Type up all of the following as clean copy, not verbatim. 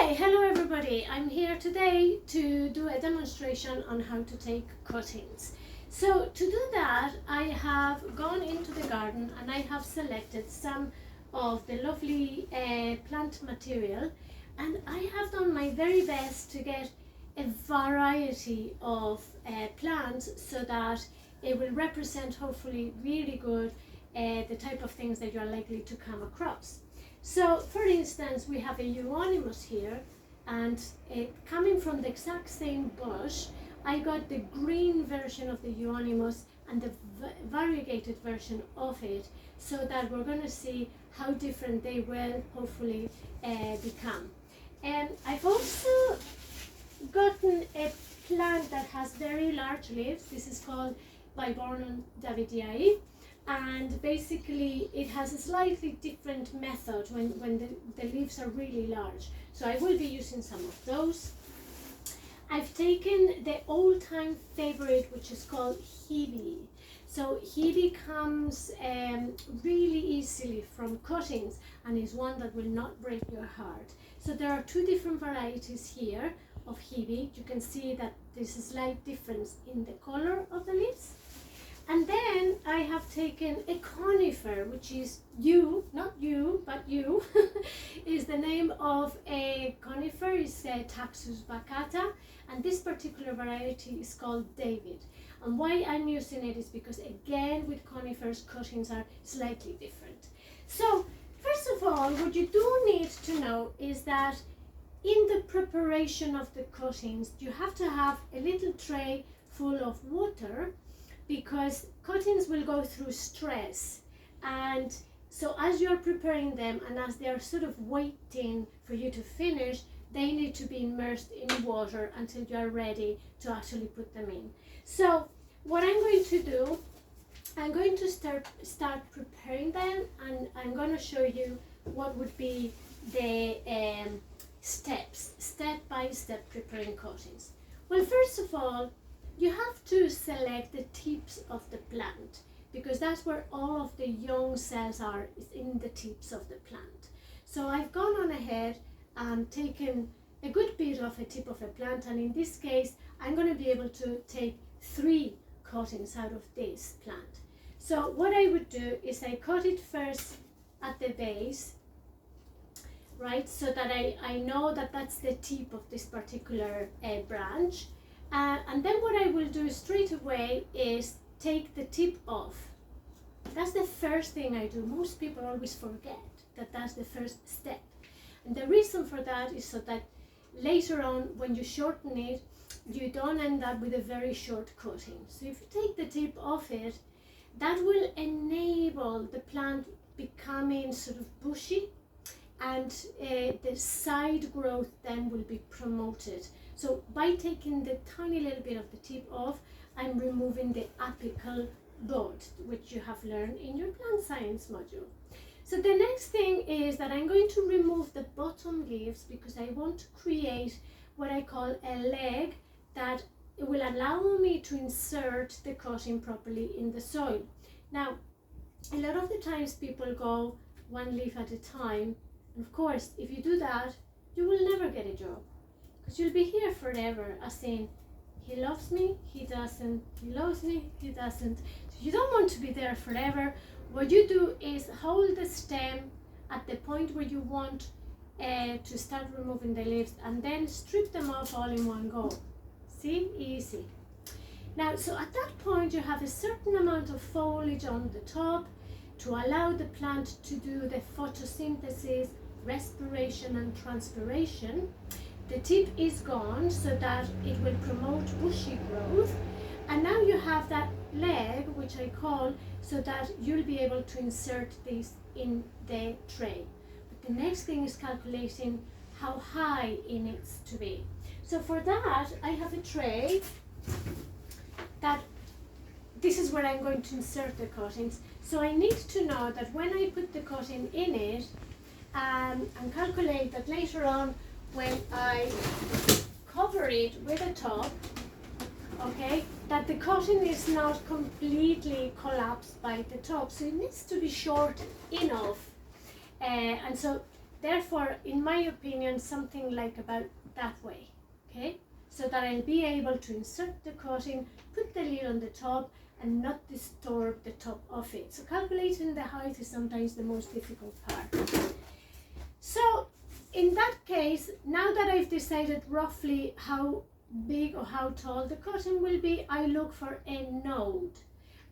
Okay, hello everybody. I'm here today to do a demonstration on how to take cuttings. So to do that, I have gone into the garden and I have selected some of the lovely plant material, and I have done my very best to get a variety of plants so that it will represent hopefully really good the type of things that you're likely to come across. So, for instance, we have a euonymus here, and coming from the exact same bush, I got the green version of the euonymus and the variegated version of it, so that we're going to see how different they will hopefully become. And I've also gotten a plant that has very large leaves. This is called Viburnum davidii. And basically it has a slightly different method when the leaves are really large. So I will be using some of those. I've taken the old-time favorite, which is called Hebe. So Hebe comes really easily from cuttings and is one that will not break your heart. So there are two different varieties here of Hebe. You can see that there's a slight difference in the color of the leaves. And then I have taken a conifer, which is not you, but is the name of a conifer, is Taxus baccata, and this particular variety is called David. And why I'm using it is because, again, with conifers, cuttings are slightly different. So, first of all, what you do need to know is that in the preparation of the cuttings, you have to have a little tray full of water, because cuttings will go through stress, and so as you're preparing them and as they are sort of waiting for you to finish, they need to be immersed in water until you are ready to actually put them in. So what I'm going to do, I'm going to start preparing them, and I'm going to show you what would be the steps, step by step preparing cuttings. Well, first of all, you have to select the tips of the plant, because that's where all of the young cells are, is in the tips of the plant. So I've gone on ahead and taken a good bit of a tip of a plant, and in this case I'm going to be able to take 3 cuttings out of this plant. So what I would do is I cut it first at the base, right, so that I know that that's the tip of this particular branch. And then what I will do straight away is take the tip off. That's the first thing I do. Most people always forget that that's the first step. And the reason for that is so that later on, when you shorten it, you don't end up with a very short cutting. So if you take the tip off it, that will enable the plant becoming sort of bushy, and the side growth then will be promoted. So by taking the tiny little bit of the tip off, I'm removing the apical bud, which you have learned in your plant science module. So the next thing is that I'm going to remove the bottom leaves, because I want to create what I call a leg that will allow me to insert the cutting properly in the soil. Now, a lot of the times people go one leaf at a time. And of course, if you do that, you will never get a job, because you'll be here forever, as in, he loves me, he doesn't, he loves me, he doesn't. So you don't want to be there forever. What you do is hold the stem at the point where you want to start removing the leaves, and then strip them off all in one go. See? Easy. Now, so at that point, you have a certain amount of foliage on the top to allow the plant to do the photosynthesis, respiration and transpiration. The tip is gone, so that it will promote bushy growth, and now you have that leg, which I call, so that you'll be able to insert this in the tray. But the next thing is calculating how high it needs to be. So for that, I have a tray that this is where I'm going to insert the cuttings. So I need to know that when I put the cutting in it, and calculate that later on when I cover it with a top, okay, that the cutting is not completely collapsed by the top. So it needs to be short enough. And so therefore, in my opinion, something like about that way, okay? So that I'll be able to insert the cutting, put the lid on the top, and not disturb the top of it. So calculating the height is sometimes the most difficult part. So in that case, now that I've decided roughly how big or how tall the cutting will be, I look for a node,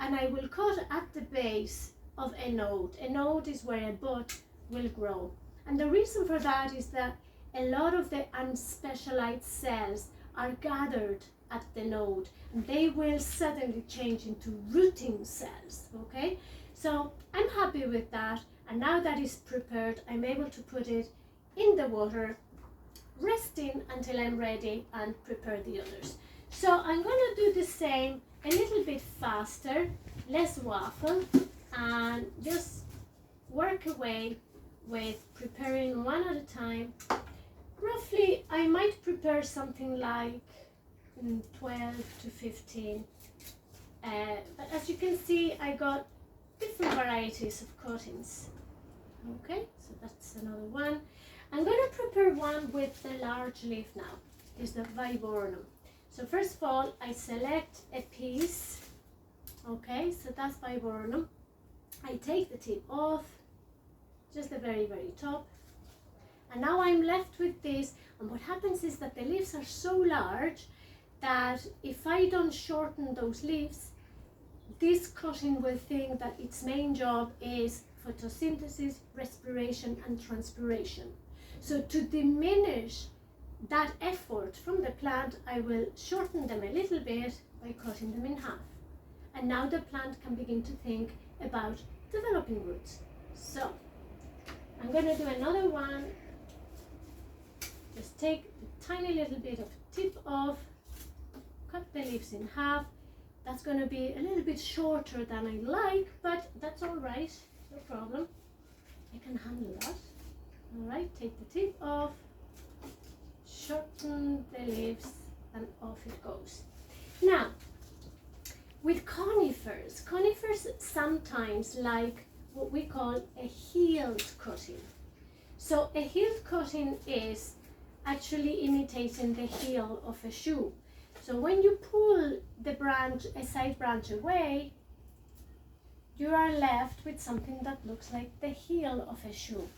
and I will cut at the base of a node. A node is where a bud will grow. And the reason for that is that a lot of the unspecialized cells are gathered at the node, and they will suddenly change into rooting cells, okay? So I'm happy with that, and now that is prepared, I'm able to put it in the water, resting until I'm ready and prepare the others. So I'm gonna do the same a little bit faster, less waffle, and just work away with preparing one at a time. Roughly, I might prepare something like 12 to 15. But as you can see, I got different varieties of cuttings. Okay, so that's another one. I'm going to prepare one with the large leaf now. It's the viburnum. So first of all, I select a piece. Okay, so that's viburnum. I take the tip off, just the very, very top. And now I'm left with this, and what happens is that the leaves are so large that if I don't shorten those leaves, this cutting will think that its main job is photosynthesis, respiration, and transpiration. So to diminish that effort from the plant, I will shorten them a little bit by cutting them in half. And now the plant can begin to think about developing roots. So I'm going to do another one. Just take a tiny little bit of tip off, cut the leaves in half. That's going to be a little bit shorter than I like, but that's all right, no problem. I can handle that. All right, take the tip off, shorten the leaves, and off it goes. Now, with conifers sometimes like what we call a heeled cutting. So a heeled cutting is actually imitating the heel of a shoe. So when you pull the branch, a side branch away, you are left with something that looks like the heel of a shoe.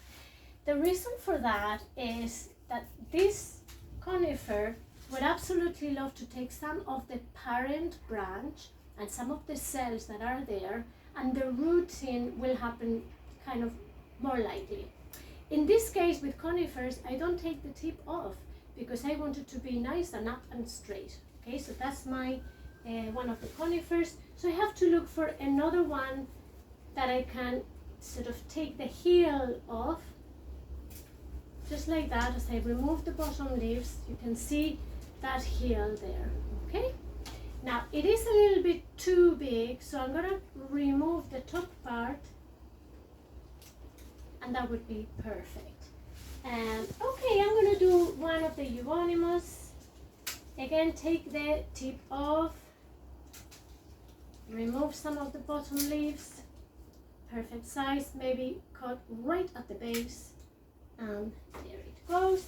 The reason for that is that this conifer would absolutely love to take some of the parent branch and some of the cells that are there, and the rooting will happen kind of more likely. In this case with conifers, I don't take the tip off because I want it to be nice and up and straight. Okay, so that's my one of the conifers. So I have to look for another one that I can sort of take the heel off, just like that. As I remove the bottom leaves, you can see that heel there. Okay, now it is a little bit too big, so I'm going to remove the top part, and that would be perfect. And okay, I'm going to do one of the euonymus. Again, take the tip off, remove some of the bottom leaves, perfect size, maybe cut right at the base, and there it goes.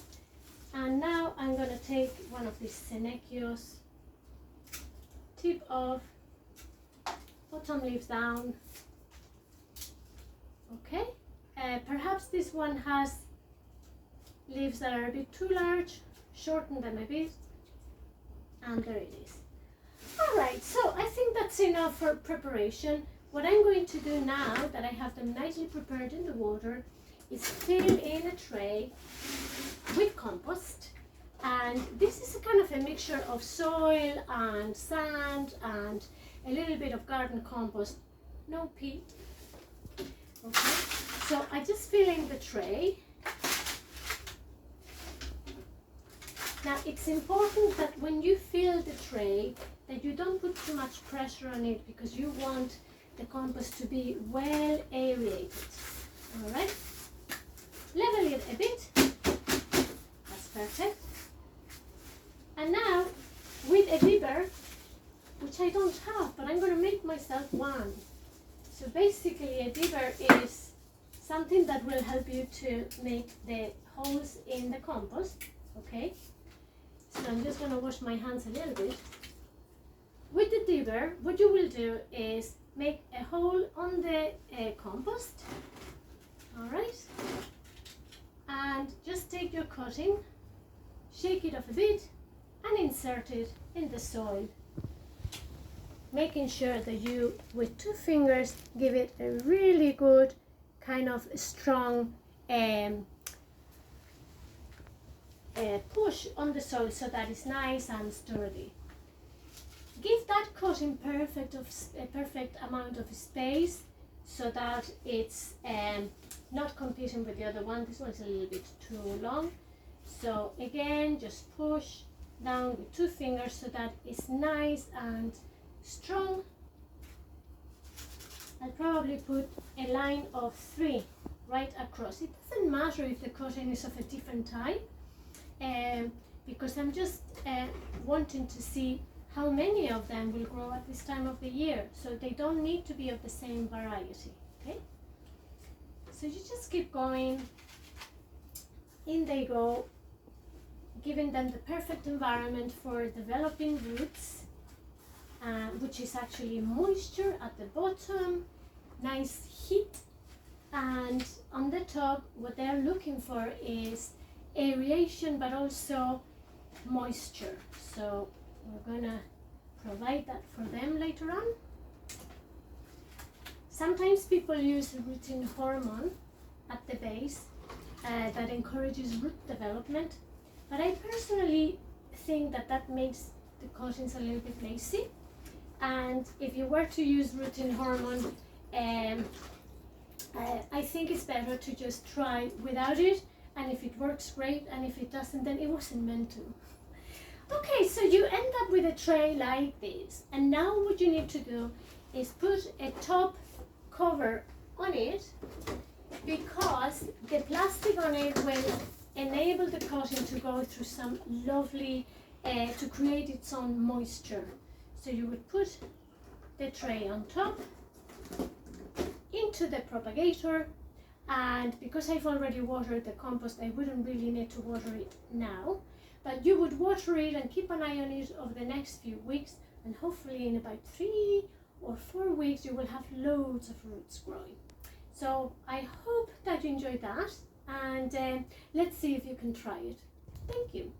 And now I'm going to take one of these Senechios, tip off, bottom leaves down. Okay, perhaps this one has leaves that are a bit too large, shorten them a bit, and there it is. All right, so I think that's enough for preparation. What I'm going to do now that I have them nicely prepared in the water is fill in a tray with compost. And this is a kind of a mixture of soil and sand and a little bit of garden compost, no peat. Okay, so I just fill in the tray. Now it's important that when you fill the tray that you don't put too much pressure on it, because you want the compost to be well aerated. All right, level it a bit, that's perfect. And now with a dibber, which I don't have, but I'm going to make myself one. So basically a dibber is something that will help you to make the holes in the compost. Okay, so I'm just going to wash my hands a little bit. With the dibber, what you will do is make a hole on the compost. All right, and just take your cutting, shake it off a bit, and insert it in the soil, making sure that you, with 2 fingers, give it a really good kind of strong push on the soil so that it's nice and sturdy. Give that cutting a perfect amount of space so that it's not competing with the other one. This one's a little bit too long. So again, just push down with 2 fingers so that it's nice and strong. I'll probably put a line of 3 right across. It doesn't matter if the cutting is of a different type, because I'm just wanting to see how many of them will grow at this time of the year. So they don't need to be of the same variety, okay? So you just keep going. In they go, giving them the perfect environment for developing roots, which is actually moisture at the bottom, nice heat, and on the top what they're looking for is aeration but also moisture. So we're gonna provide that for them later on. Sometimes people use rooting hormone at the base that encourages root development, but I personally think that makes the cuttings a little bit lazy. And if you were to use rooting hormone, I think it's better to just try without it, and if it works, great, and if it doesn't, then it wasn't meant to. Okay, so you end up with a tray like this, and now what you need to do is put a top cover on it, because the plastic on it will enable the cutting to go through some lovely, to create its own moisture. So you would put the tray on top, into the propagator, and because I've already watered the compost, I wouldn't really need to water it now, but you would water it and keep an eye on it over the next few weeks, and hopefully in about 3 or 4 weeks you will have loads of roots growing. So I hope that you enjoyed that, and let's see if you can try it. Thank you.